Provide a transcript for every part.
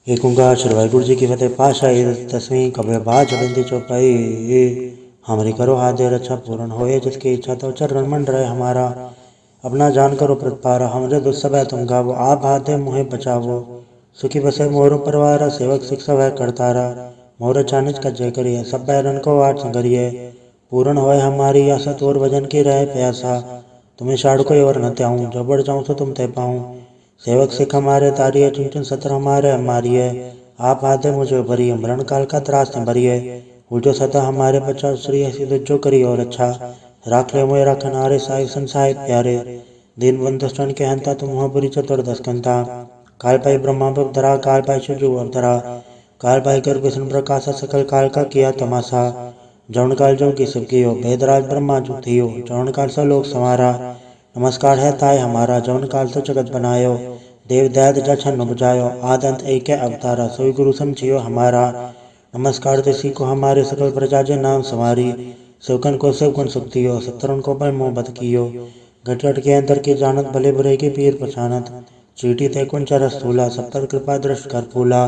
एक ओंकार श्री वाहिगुरु जी की फतेह। पातशाही 10वीं कबीर बाज जबिंदी चौपाई। हमरी करो हाथ दे रक्षा पूर्ण होए जिसकी इच्छा तो चरण मंड रहे हमारा। अपना जान करो प्रतिपारा हमरे दुस्सह तुम गावो। आप हाथ दे मुहे बचावो सुखी बसे मोर परिवार। सेवक शिक्षा वह करतारा मोर चानिज का जय करिए सब बैरन को आठ संगरिए। पूर्ण होए हमारी आशा तोर भजन की रहे प्यासा। तुम्हें शाड़ कोई और न त्याऊँ जो बढ़ जाऊँ तो तुम ते पाऊँ। सेवक सिख हमारे तारिये चुन चुन सत्र हमारे मारिये। आप आते मुझे भरिए मरण काल का त्रास न भरिए। उजो सदा हमारे बचा श्री ऐसी जो करी और अच्छा। राख ले मोए रखन हारे साहिब संसाहिब प्यारे। दीन बंधु स्तन के हंता तुम हो बुरी चतुर्दश कंता। काल पाई ब्रह्मा बधरा काल पाई शिवजू अवतरा। काल पाई कर विष्णु प्रकाश सकल काल का किया तमाशा। जौन काल जो की सब कियो भेदराज ब्रह्मा जो थियो। जौन काल सा लोक संवारा नमस्कार है ताय हमारा। जौन काल तो जगत बनायो देव दैत जछन बुझायो। आदंत एक अवतारा सोई गुरु समझियो हमारा। नमस्कार तिसी को हमारे सकल प्रजा जे नाम समारी। सेवकन को सेवकन सुख दियो सत्तरन को पर मोह बद कियो। घट घट के अंतर की जानत भले बुरे की पीर पछानत। चीटी ते कुंच रस स्थूला सब पर कृपा दृष्ट कर फूला।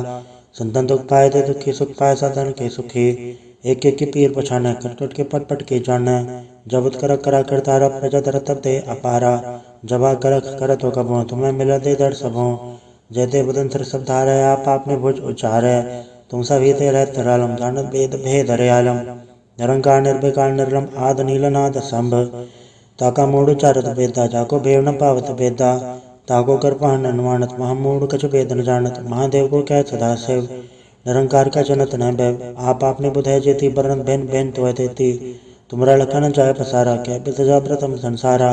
संतन दुख पाए थे दुखी सुख पाए साधन के सुखी। एक एक की पीर पछाने कट कट के पट पट के जाने। जबत कर करा करतारा प्रजा तरतब दे अपारा। जबा कर तो कबो तुम्हें मिला दे दर सबों। जयते बदन सर सब धारे आप आपने भुज उचारे। तुम सभी ते रहत धरालम जानत भेद भेद हरियालम। निरंकार निर्विकार निर्लम आद नीलनाद संभ। ताका मूड उचारत बेदा जाको भेव न पावत बेदा। ताको कर पहन अनुमानत महामूड कछ भेद न जानत। महादेव को कह सदा शिव निरंकार का जनत न भय। आप आपने बुधाय जेती बरन बेन बेन तो देती। तुमरा लखन जाय पसारा क्या बिसजा प्रथम संसारा।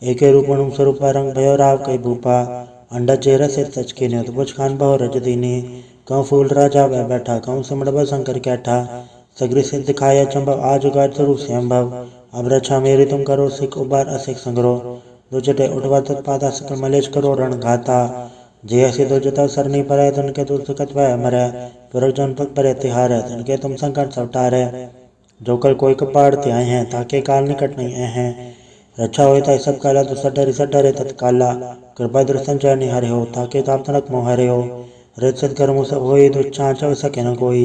एके रूपण स्वरूप रंग भयो राव कई भूपा। अंडा चेहरा सिर सच के न्योत बुझ खान बहु रज दीनी। कहूँ फूल राजा वह बैठा कहूँ सिमड़ शंकर कैठा। सगरी सिद्ध दिखाया चंबव आज उगार स्वरूप संभव। अब रक्षा मेरी तुम करो सिख उबार असिख संग्रो। दो जटे उठवा तत्पादा सकल मलेश करो रण घाता। जे ऐसे दो जता सरनी पर धन के तुल सकत वह मरै। पुरख जन पग परे तिहार धन के तुम संकट सवटारे। जो कल कोई कपाड़ त्याय हैं ताके काल निकट नहीं हैं। रक्षा होता सब काला तो सडरे सडरे तत्काला। कृपा दृष्टन चैनी हरे हो ताके ताप तनक मोह हरे हो। रित सत कर्म सब होई दुच्छा चव सके न कोई।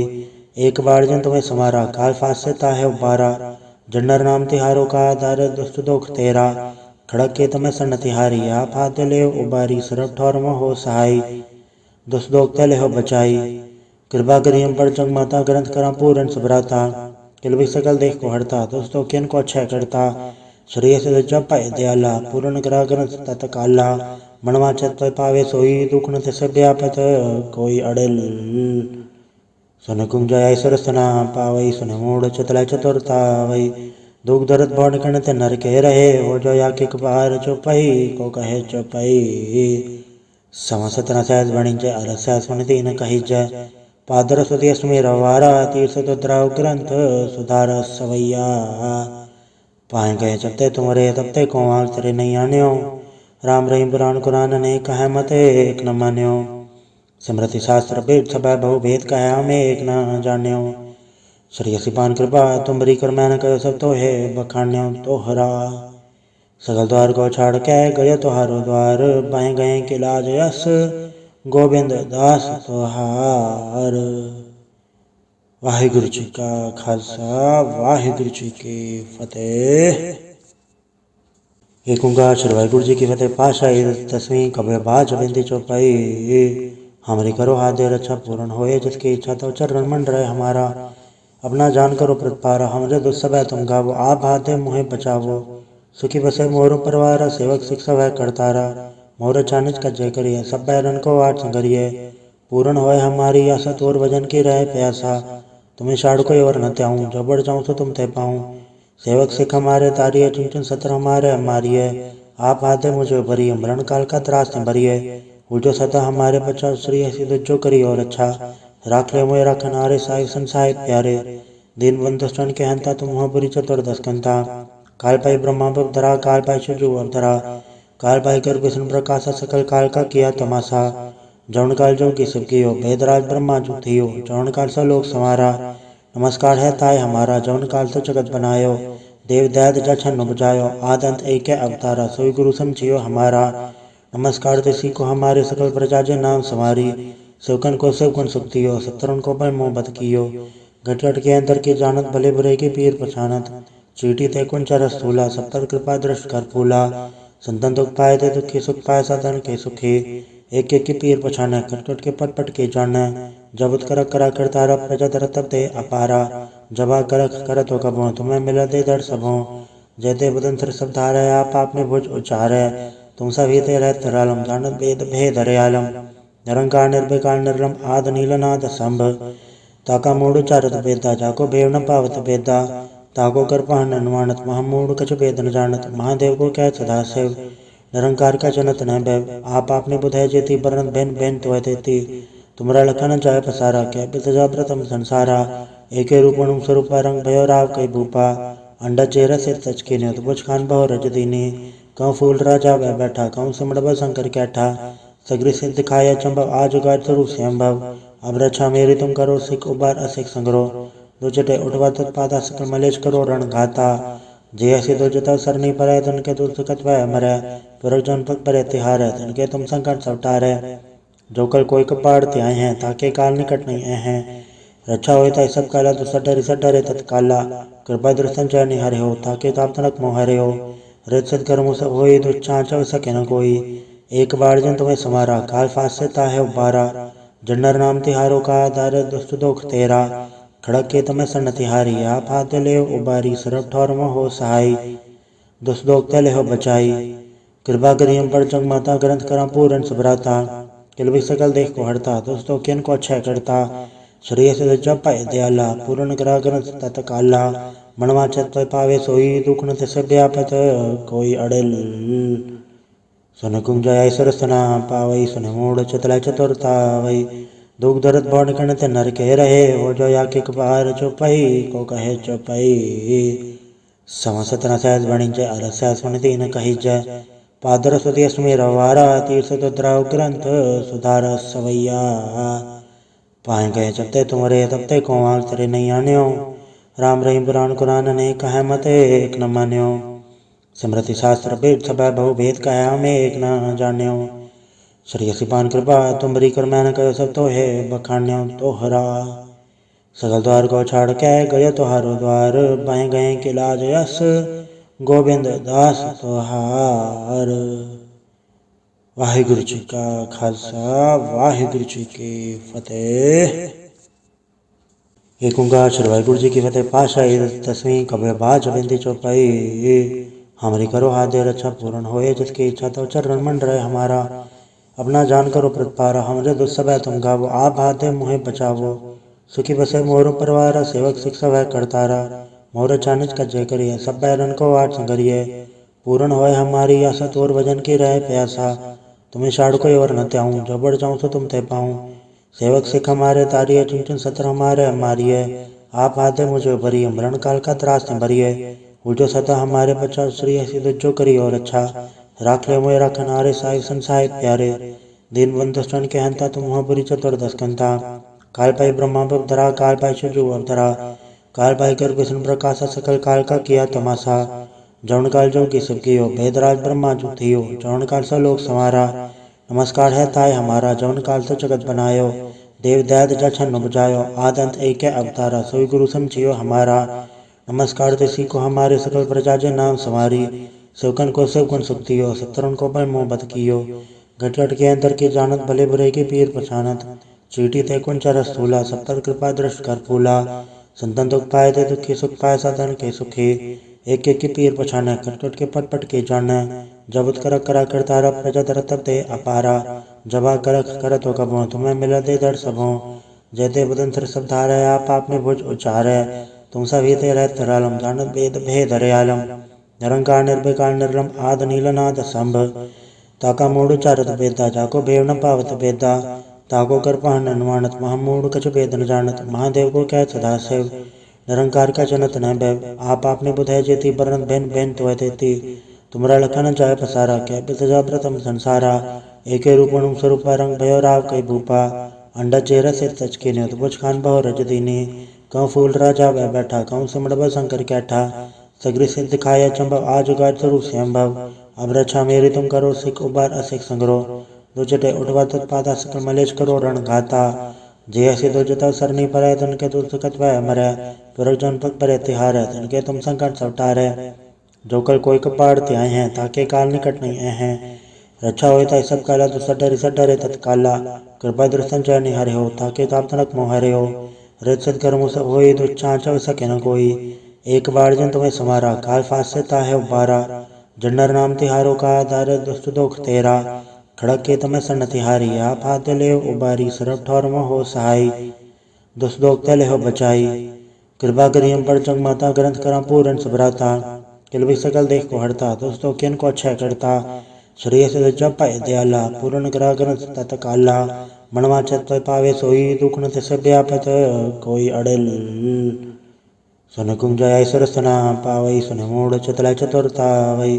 एक बार जन तुम्हें समारा काल फास से ताहे उबारा। जन्नर नाम तिहारो का दार दुष्ट दोख तेरा। खड़क के तमें सन तिहारी आप हाथ ले उबारी। सरब ठौर में हो सहाय दुष्ट दोख तले हो बचाई। कृपा करियम पर जग माता ग्रंथ करा पूरन सुभ्राता। किल भी सकल देख को हरता दोस्तों किन को अच्छे करता। श्रेय से जप पाए दयाला पूर्ण ग्रह ग्रंथ तत्काला। मनवाचत पावे सोई दुख न से व्यापत कोई अड़ल। सुन कुंज सरसना पावई सुन मूड चतला चतुरता वही। दुख दर्द भौण कणत नर के रहे हो जो या किक बार चौपाई को कहे चौपाई। समसतना सहज बणिजय अरसा सुन दीन कही जय। पादर सुति अस्मी रवारा तीर्थ द्राव ग्रंथ सुधार सवैया। पाए गए जबते तुमरे तबते को आग तेरे नहीं आन्यो। राम रहीम पुराण कुरान ने कहे मते एक न मान्यो। स्मृति शास्त्र वेद सब बहु भेद कहे हमें एक न जान्यो। श्री असिपान कृपा तुमरी कर मैंने कहो सब तो है बखान्यो तोहरा। सगल द्वार को छाड़ के गए तोहारो द्वार। बाहें गए के लाज यस गोविंद दास तोहार। वाहिगुरु जी का खालसा वाहिगुरु जी की फतेह। एक ओंकार श्री वाहिगुरु जी की फतेह। पातशाही 10वीं कबीर बाज जबिंदी चौपाई। हमरी करो हाथ दे रक्षा पूर्ण होए जिसकी इच्छा तो चरण मंड रहे हमारा। अपना जान करो प्रतिपारा हमरे दुस्सह तुम गावो। आप हाथ दे मुहे बचावो सुखी बसे मोर परिवार। सेवक शिक्षा वह करतारा मोर चानिज का जय करिए सब बैरन को आठ संगरिए। पूर्ण होए हमारी आशा तोर भजन की रहे प्यासा। तुम्हें शाड़ कोई और न त्याऊँ जो बढ़ जाऊँ तो तुम ते पाऊँ। सेवक सिख हमारे तारिये चुन चुन सत्र हमारे मारिये। आप आते मुझे भरिए मरण काल का त्रास न भरिए। उजो सदा हमारे बचा श्री ऐसी जो करी और अच्छा। राख ले मोए रखन हारे साहिब संसाहिब प्यारे। दीन बंधु स्तन के हंता तुम हो बुरी चतुर्दश कंता। काल पाई ब्रह्मा बधरा काल पाई शिवजू अवतरा। काल पाई कर विष्णु प्रकाश सकल काल का किया तमाशा। जौन काल जो की सब कियो भेदराज ब्रह्मा जो थियो। जौन काल सा लोक संवारा नमस्कार है ताय हमारा। जौन काल तो जगत बनायो देव दैत जछन बुझायो। आदंत एक अवतारा सोई गुरु समझियो हमारा। नमस्कार तिसी को हमारे सकल प्रजा जे नाम समारी। सेवकन को सेवकन सुख दियो, सत्तरन को पर मोहब्बत कियो। घटघट के अंदर की जानत, भले बुरे की पीर पछानत। चीटी थे कुंच रस थूला, सब पर कृपा दृष्ट कर फूला। संतन दुख पाए थे दुखी, सुख पाए साधन के सुखी। एक एक की पीर पछाने, खटखट के पट पट के जाने। जब कर करा करता रब प्रजा धर तब दे अपारा। जबा करख करत हो कबो, तुम्हें मिला दे दर सबो। जयते बदन सर सब धारे, आप आपने भुज उचारे। तुम सभी ते रहत रालम, जानत वेद भेद हरियालम। निरंकार निर्विकार निर्लम, आद नीलनाद संभ। ताका मूड चारत बेदा, जाको भेव न पावत बेदा। ताको कर पहन अनुमानत, महामूड कछ वेद न जानत। महादेव को कह सदा शिव, निरंकार का जनत न भैव। आप आपने बुधाय जेती, बरन बेन बेन तो देती। तुमरा लखन जाय पसारा, कह बितजा प्रथम संसारा। एके रूपणुम स्वरूप रंग भयो राव कई भूपा। अंडा चेहरा सिर तचके न्योत, बुझ खान बहु रज दीनी। कहूँ फूल राजा वह बैठा, कहूँ सिमड़ शंकर कैठा। सगरी सिद्ध दिखाया चंबव, आज उगार स्वरूप संभव। अब रक्षा मेरी तुम करो, सिख उबार असिख संग्रो। दो चटे उठवा तत्पादा, सकल मलेश करो रण घाता। जे ऐसे दो जता सर नहीं पड़े, तन के दूर सुखत वह मरे। पुरख जन पग परे तिहार, तन के तुम संकट सवटारे। जो कल कोई कपाड़ त्याय हैं, ताके काल निकट नहीं हैं। रक्षा होता है सब काला, तो सट डरे तत्काला। कृपा दृष्टन चय निहरे हो, ताके ताप तनक मोहरे हो। रित सत्कर्मो सब होई, दुष्चां चव सके न कोई। एक बार जन तुम्हें समारा, काल फास से ताहे उबारा। जन्नर नाम तिहारो का, दार दुष्ट दोख तेरा। खड़क के तमें सन्न तिहारी, आप हाथ ले उबारी। सरब ठौर में हो सहाय, दुष्ट दोख तले हो बचाई। कृपा करियम पर जग माता, ग्रंथ करा पूरन सुभराता। किलबिक सकल देख को हरता, दुष्ट दोख किन को अच्छे करता। श्रेय से जप पाए दयाला, पूर्ण करा ग्रंथ तत्काला। मनवाचत पर पावे सोई, दुख न तिस व्यापत कोई अड़ल। सुन कुंज जय सरसना पावई, सुन मूड चतला चतुरता वही। दुख दर्द भौन कणत नर के रहे, हो जो या के कपार चौपाई को कहे चौपाई। समसतना सहज बणिजय, अरस्या सुनती न कही जय। पादर सुति अस्मि रवारा, तीर्थ दुद्राव ग्रंथ सुधार सवैया। पाए गए जब ते तुमरे, तब ते को आल तेरे नहीं आन्यो। राम रहीम पुराण कुरान ने कहे मत एक न मान्यो। स्मृति शास्त्र वेद सब बहु भेद कहे, हमें एक न जान्यो। श्री सिपान कृपा तुमरी कर मैंने कहो, सब तो है बखान्यो तोहरा। सगल द्वार को छाड़ के गयो तोहारो द्वार, बाएं गए के लाज यस गोविंद दास तोहार। वाहिगुरु जी का खालसा, वाहिगुरु जी की फतेह। एक ओंकार श्री वाहिगुरु जी की फतेह। पाशाही 10वीं कबीर बाज बिंदी चौपाई। हमारी करो हाथ दे रक्षा, पूर्ण होए जिसकी इच्छा, तो चरण मंड रहे हमारा। अपना जान करो प्रतिपारा, हमरे दुख सब है तुम गावो। आप हाथ दे मुहे बचावो, सुखी बसे मोर परवारा। सेवक शिक्षा वह करतारा, मोर चानिज का जय करिए। सब बैरन को आठ संगरिए, पूर्ण होए हमारी आशा। तोर भजन की रहे प्यासा, तुम्हें छाड़ कोई और न त्याऊं। जो बढ़ जाऊं तो तुम ते पाऊं। सेवक सिख हमारे तारिये, चुन चुन सत्र हमारे मारिए। आप हाथ दे मुझे भरिए, मरण काल का त्रास न भरिए। उल्टो सता हमारे बचा, श्री ऐसी जो करी और अच्छा। राख ले मोए राखन हारे, साहिब संसाहित प्यारे। दीन बंधु स्तन के हंता, तुम हो बुरी चतुर्दश कंता। काल पाई ब्रह्मा बधरा, काल पाई शिवजू अवतरा। काल पाई कर विष्णु प्रकाशा, सकल काल का किया तमाशा। जौन काल जो की सब कियो, भेदराज ब्रह्मा जो थियो। जौन काल सा लोक संवारा, नमस्कार है ताय हमारा। जौन काल तो जगत बनायो, देव दैत जछन बुझायो। आदंत एक अवतारा, सोई गुरु समझियो हमारा। नमस्कार तिसी को हमारे, सकल प्रजा जे नाम समारी। सेवकन को सेवकन सुख दियो, सत्तरन को पर मोहब्बत कियो। घटघट के अंदर की जानत, भले बुरे की पीर पछानत। चीटी थे कुंच रस थूला, सब पर कृपा दृष्ट कर फूला। संतन दुख पाए थे दुखी, सुख पाए साधन के सुखी। एक एक की पीर पछाने, खटखट के पट पट के जाने। जबत कर करा करता रब प्रजा धर तब दे अपारा। जबा करख करत हो कबो, तुम्हें मिला दे दर सबो। जयते बदन सर सब धारे, आप आपने भुज उचारे। तुम सभी ते रहत रालम, जानत वेद भेद हरियालम। निरंकार निर्विकार निर्लम, आद नीलनाद संभ। ताका मूड चारत बेदा, जाको भेव न पावत बेदा। ताको कर पहन अनुमानत, महामूड कछ वेद न जानत। महादेव को कह सदा शिव, निरंकार का जनत न भैव। आप आपने बुधाय जेती, बरन बेन बेन तो देती। तुमरा लखन जाय पसारा, कह बितजा प्रथम संसारा। एके रूपणुम स्वरूप रंग भयो राव कई भूपा। अंडा चेहरा सिर तचके न्योत, बुझ खान बहु रज दीनी। कहूँ फूल राजा वह बैठा, कहूँ सिमड़ शंकर कैठा। सगरी सिद्ध दिखाया चंबव, आज उगार स्वरूप संभव। अब रक्षा मेरी तुम करो, सिख उबार असिख संग्रो। दुचटे उठवा तत्पादा सकल मलेश करो रण घाता। जे ऐसे दो जता सर नहीं परे तन के तुम सकत वह मरे। पुरख जन पग परे तिहार तन के तुम संकट सवटारे। जो कल कोई कपाड़ त्याय हैं ताके काल निकट नहीं हैं। रक्षा होता है सब काला तो सड डरे तत्काला। कृपा दृष्टन चय निहरे हो ताके ताप तनक मोहरे हो। रित सत्कर्म सब होई तो चाँचव सके न कोई। एक बार जन तुम्हें समारा काल फास से ताहे उबारा। जन्नर नाम तिहारो का दार दुष्ट दोख तेरा। खड़क के तमें सन तिहारी आप हाथ ले उबारी सरब ठौर में हो सहाय। दुष्ट दोख तले हो बचाई। कृपा करी हम पर जग माता ग्रंथ करा पूरन सुभराता। किल भी सकल देख को हरता दोस्तों किन को अच्छा करता। श्रेय से जब पाए दयाला पूर्ण करा ग्रंथ तत्काला। मनवाचत पावे सोई दुख न से व्यापत कोई अड़ल। सुन कुंज ऐसर सना पावई सुन मूड चतला चतुरता वही।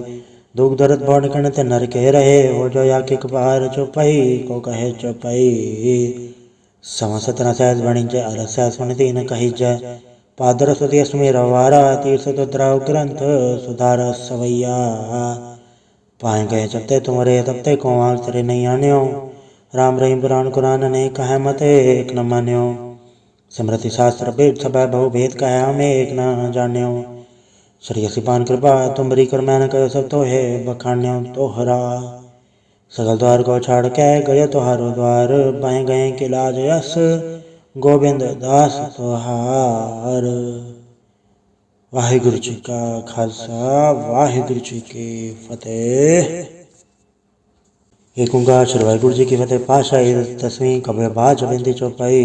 दुख दर्द भौन कण ते नर के रहे हो जो या किक बार चुपई को कहे चुपई। समसतना सहज बणिजय अरस्या सुनती न कही जय। पादर सुति अस्मि रवारा तीर्थ तुद्राव ग्रंथ सुधार सवैया। पाए गए जबते तुमरे तबते को आंख तेरे नहीं आन्यो। राम रहीम पुराण कुरान ने कहे मते एक न मान्यो। स्मृति शास्त्र वेद सब बहु भेद कहे हमें एक न जान्यो। श्री सिपान कृपा तुमरी कर मैंने कहो सब तो है बखान्यो तोहरा। सगल द्वार को छाड़ के गए तोहारो द्वार बाएं गए के लाज यस गोविंद दास तोहार। वाहिगुरु जी का खालसा वाहिगुरु जी की फतेह। एक ओंकार श्री वाहिगुरु जी की फतेह। पाशाही 10वीं कबीर बाज बिंदी चौपाई।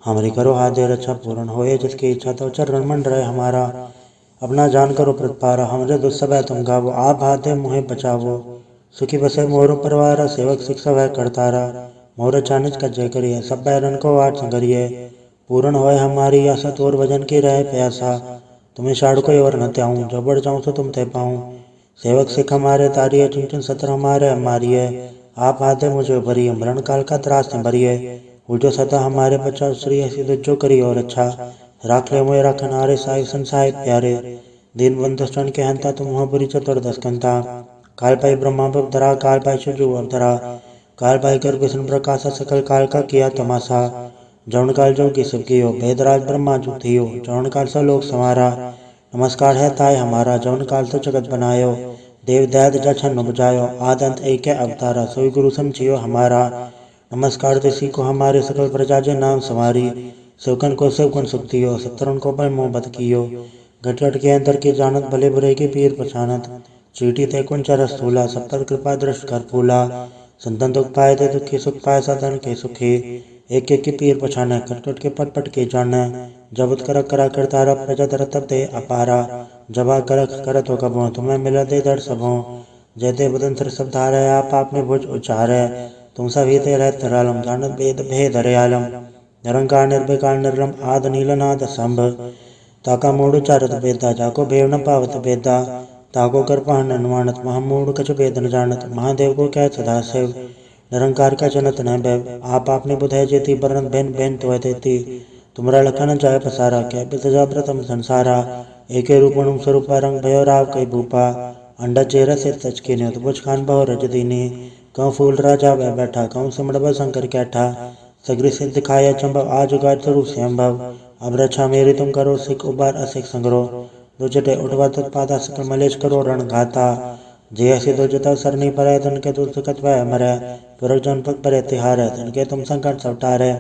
हमारी करो हाथ रक्षा पूर्ण होए जिसकी इच्छा तो चरण मंड रहे हमारा। अपना जान करो प्रतिपारा हमरे दुस्सभय तुम गावो। आप हाथ मुहे बचावो सुखी बसे मोर परिवार। सेवक शिक्षा वह करतारा मोर चानिज का जय करिए। सब बैरन को आठ संगरिए पूर्ण होए हमारी आशा तोर वजन की रहे प्यासा। तुम्हें शाड़ कोई और न त्याऊँ जो बढ़ जाऊँ तो तुम ते पाऊँ। सेवक सिख हमारे तारिये चुन चुन सत्र हमारे मारिए। आप हाथे मुझे भरिए मरण काल का त्रास न भरिए। उल्टो सता हमारे बचा श्री ऐसी जो करी और अच्छा। राख ले मुझे रखन हारे साहिब संसाहिब प्यारे। दिन बंधुष्टन के हंता तुम हो बुरी चतुर्दश कंता। काल पाई ब्रह्मा धरा काल पाई शिवजू अवतरा। काल पाई कर विष्णु प्रकाशा सकल काल का किया तमाशा। जौन काल जो की सब कियो वेदराज ब्रह्मा जो थियो। जौन काल सब लोग संवारा नमस्कार है ताय हमारा। जौन काल तो जगत बनायो देव दैत जछन बुझायो। आदंत एक अवतारा सोई गुरु समझियो हमारा। नमस्कार तिसी को हमारे सकल प्रजा जे नाम संवारी। सेवकन को सेवकन सुख दियो सत्तरन को पर मोह बत कियो। घट घट के अंदर की जानत भले बुरे के पीर पछानत। चीटी थे कुंच रस थूला सब पर कृपा दृष्ट कर फूला। संतन दुख पाए थे दुखी सुख पाए साधन के सुखी। एक एक की पीर पछाने कट कट के पट पट के जाने। जब कर करा करतारा प्रजा दर तब दे अपारा। जबा करत हो कबो तुम्हें मिला दे दर सबों। जयते बदन सर सब धारे आप में भुज उचारे। तुम सभी ते रहत रालम जानत भेद भेद हरियालम। निरंकार निर्विकार निर्लम आद नीलनाद संभ। ताका मूड चारत बेदा जाको भेव न पावत बेदा। ताको कर पहन अनुमानत महामूड कछ भेद न जानत। महादेव को कह सदा शिव निरंकार का जनत न भैव। आप आपने बुधाय जेती बरन बेन बेन तो देती। तुमरा लखन जाय पसारा कह बितजा प्रथम संसारा। एके रूपणुम स्वरूप रंग भयो राव कई भूपा। अंडा चेहरा से तच के न्योत बुझ खान बहु रज दीनी। कौ फूल राजा वह बैठा कौ सिमड़ ब शंकर कैठा। सगरी सिद्ध दिखाया चंबव आज उगार स्वरूप संभव। अब रक्षा मेरी तुम करो सिख उबार असिख संग्रो। दो जटे उठवा तत्पादा सकल मलेश करो रण घाता। जे ऐसे दो जता सर नहीं परे तन के तुम सकत वह मरे। पुरख जन पग परे तिहार तन के तुम संकट सवटारे।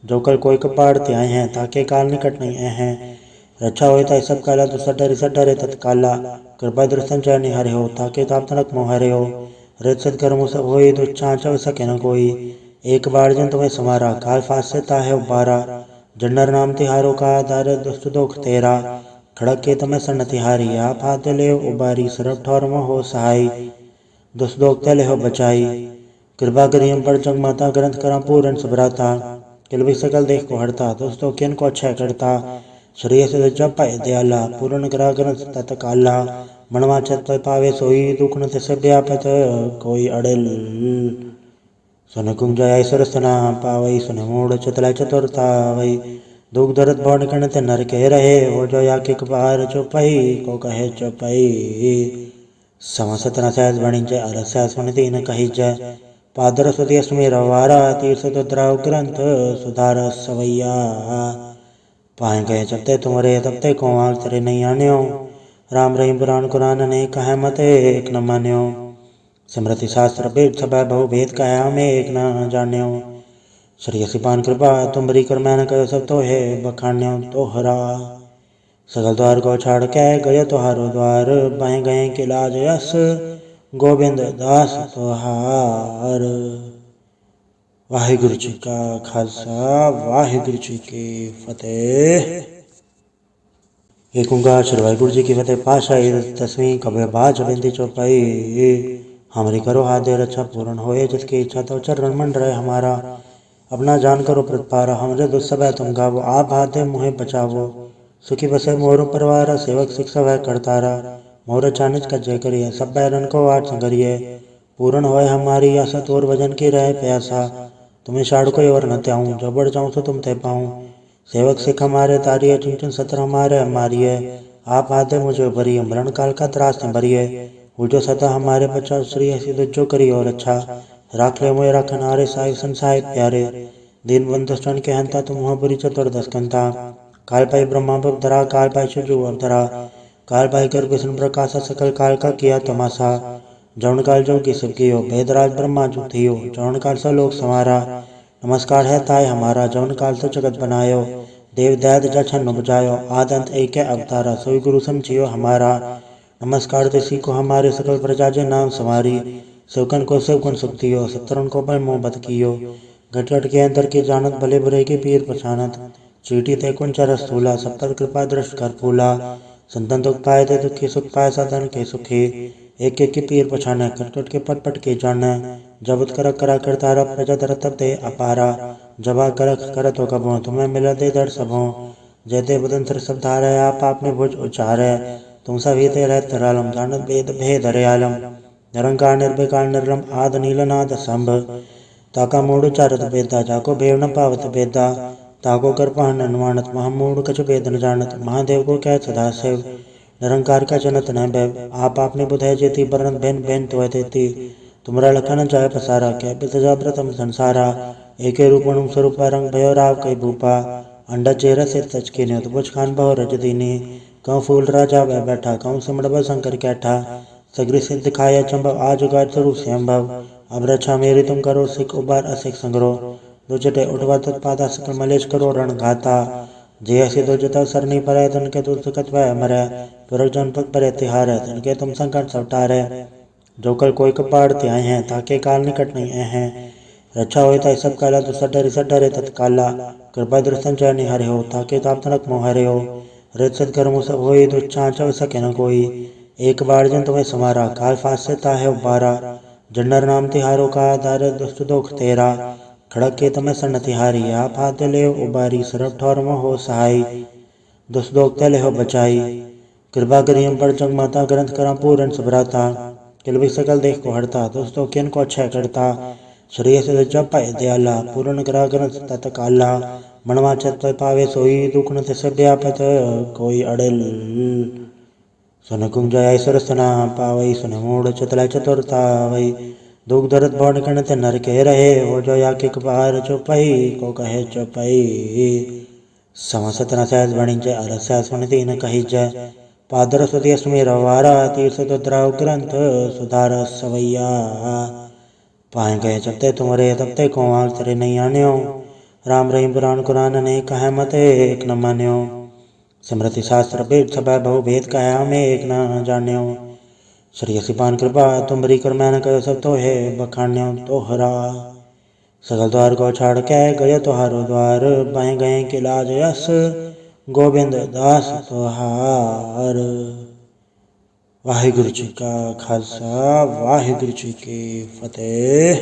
जो कल कोई कपाड़ त्याय हैं ताके काल निकट नहीं हैं। रक्षा होता है सब काला तो सड डरे तत्काला। कृपा दृष्टन चय निहरे हो ताके ताप तनक मोहरे हो। रित सत्कर्म सब होई तो चाँचव सके न कोई। एक बार जन तुम्हें समारा काल फास से ताहे उबारा। जन्नर नाम तिहारो का दार दुष्ट दोख तेरा। खड़क के तमें सन तिहारी आप हाथ ले उबारी सरब ठौर में हो सहाय। दुष्ट दोख तले हो बचाई। कृपा करी हम पर जग माता ग्रंथ करा पूरन सुभराता। किल भी सकल देख को हरता दोस्तों किन को अच्छा करता। श्रेय से जब पाए दयाला पूर्ण करा ग्रंथ तत्काला। मनवाचत पावे सोई दुख न से व्यापत कोई अड़ल। सुन कुंज ऐसर सना पावई सुन मूड चतला चतुरता वही। दुख दर्द भौन कण ते नर के रहे हो जो या किक बार चुपई को कहे चुपई। समसतना सहज बणिजय अरस्या सुनती न कही जय। पादरसति अस्मि रवारा तीर्थद्राव ग्रंथ सुधार सवैया पाए गए जब ते तुमरे तब ते कोमाल तेरे नहीं आन्यो राम रहीम पुराण कुरान ने कहे मते एक न मान्यो स्मृति शास्त्र वेद सब बहु भेद कहे हमें एक न जान्यो श्री सिपान कृपा तुमरी कर मैंने कहो सब तो है बखान्यो तोहरा सगल द्वार को छाड़ के गए तोहारो द्वार बाएं गए के लाज यस गोविंद दास तोहार। वाहिगुरु जी का खालसा वाहिगुरु जी की फतेह। एक ओंकार श्री वाहिगुरु जी की फतेह। पाशाही 10वीं कबीर बाज बिंदी चौपाई हमारी करो हाथ दे रक्षा पूर्ण होए जिसकी इच्छा तो चरण मंड रहे हमारा अपना जान करो प्रतिपारा हमरे दुस्सभ है तुम गावो आप हाथ दे मुहे बचावो सुखी बसे मोर परिवार सेवक शिक्षा वह करतारा मोर चानिज का जय करिए सब बैरन को आठ संगरिए पूर्ण होए हमारी आशा तोर वजन की रहे प्यासा तुम्हें शाड़ कोई और न त्याऊँ जो बढ़ जाऊँ तो तुम ते पाऊँ सेवक सिख हमारे तारिये चुन चुन सत्र हमारे हमारिये आप आदे मुझे भरिए मरण काल का त्रास न भरिए जो सदा हमारे बचा श्री ऐसी जो करी और अच्छा राख ले मोए रखन हारे साई संसाहित प्यारे दिन बंधुष्टन के हंता तुम हुआ बुरी चतुर्दश कंता काल पाई ब्रह्मा धरा काल पाई शिवजू अवतरा काल पाई कर विष्णु प्रकाशा सकल काल का किया तमाशा जौन काल जो की सब कियो भेदराज ब्रह्मा जो थियो जौन काल सा लोक संवारा नमस्कार है ताय हमारा जौन काल तो जगत बनायो देव दैद जछन बुझायो आदंत एक अवतारा सोई गुरु समझियो हमारा नमस्कार देसी को हमारे सकल प्रजा जे नाम समारी सेवकन को सेवकन सुखतियो सतरन को बल मोह बत कियो घट घट के अंदर की जानत भले बुरे की पीर पछानत चीटी ते कुंच रसूला सब पर कृपा दृष्ट कर फूला संतन दुख पाए थे दुखी सुख पाए साधन के सुखी एक एक की पीर पछाने कट कट के पट पट के जाने जबत कर करा करतारा प्रजा दरत दे अपारा जबा कर करत हो कबो तुम्हें मिला दे दर सबों जयते बदन सर सब धारे आप आपने भुज उचारे तुम सभी ते रहत रालम जानत वेद भेद हरियालम निरंकार निर्विकार निर्लम आद नीलनाद संभ ताका मूड चारत वेदा जाको भेव न पावत वेदा ताको कर पहन अनुमानत महामूड कछ वेद न जानत महादेव को कह सदा शिव निरंकार का जनत न भैव आप आपने बुधाय जेती बरन बेन बेन तो देती तुमरा लखन जाय पसारा कह बितजा प्रथम संसारा एके रूपणुम स्वरूप रंग भयो राव कई भूपा अंडा चेहरा से तच के न्योत बुझ खान बहु रज दीनी कहूँ फूल राजा वह बैठा कहूँ सिमड़ शंकर कैठा सगरी सिद्ध दिखाया चंबव आज उगार स्वरूप संभव अब रक्षा मेरी तुम करो सिख उबार असिख संग्रो दो चटे उठवा तत्पादा सकल मलेश करो रण घाता जे ऐसे दो जता सरनी पर तन के दूर सकत वह मरे पुरख जन पग पर तिहार तन के तुम संकट सवटारे जो कल कोई कपाड़ त्याए हैं ताके काल निकट नहीं हैं रक्षा होता है सब काला तो सडरे तत्काला कृपा दृष्टन चय निहरे हो ताके ताप तनक मोहरे हो रज सदकर्म सब होई तो चाँचव सके न कोई एक बार जन तुम्हें समारा काल फास से ताहे उबारा जन्नर नाम तिहारो का दार दुष्ट दोख तेरा खड़क के तमें सन तिहारी आप हाथ ले उबारी सरब ठौर में हो सहाय दुष्ट दोख तले हो बचाई कृपा करियम पर जग माता ग्रंथ करा पूरन सुभराता किल सकल देख को हड़ता दोस्तों किन को अच्छा करता श्रेय से जब पाए दयाला पूर्ण करा ग्रंथ तत्काला मनवा छत पावे सोई दुख न से व्यापत कोई अड़ल सुन कुंज ऐसर सना पावई सुन मूड चतला चतुरता वही दुख दर्द भौन कण ते नर के रहे हो जो या के बाहर चौपाई को कहे चौपाई समसतना सहज बणी जय अरसा सुन तीन कही जय पादर सुति अस्मि रवारा तीर्थद्राव ग्रंथ सुधार सवैया पाए गए जब ते तुमरे तब ते कोमाल तेरे नहीं आन्यो राम रहीम पुराण कुरान ने कहे मते एक न मान्यो स्मृति शास्त्र वेद सब बहु भेद कहे हमें एक न जान्यो श्री सिपान कृपा तुमरी कर मैंने कहो सब तो है बखान्यो तोहरा सगल द्वार को छाड़ के गए तोहारो द्वार बाएं गए के लाज यस गोविंद दास तोहार। वाहिगुरु जी का खालसा वाहिगुरु जी की फतेह।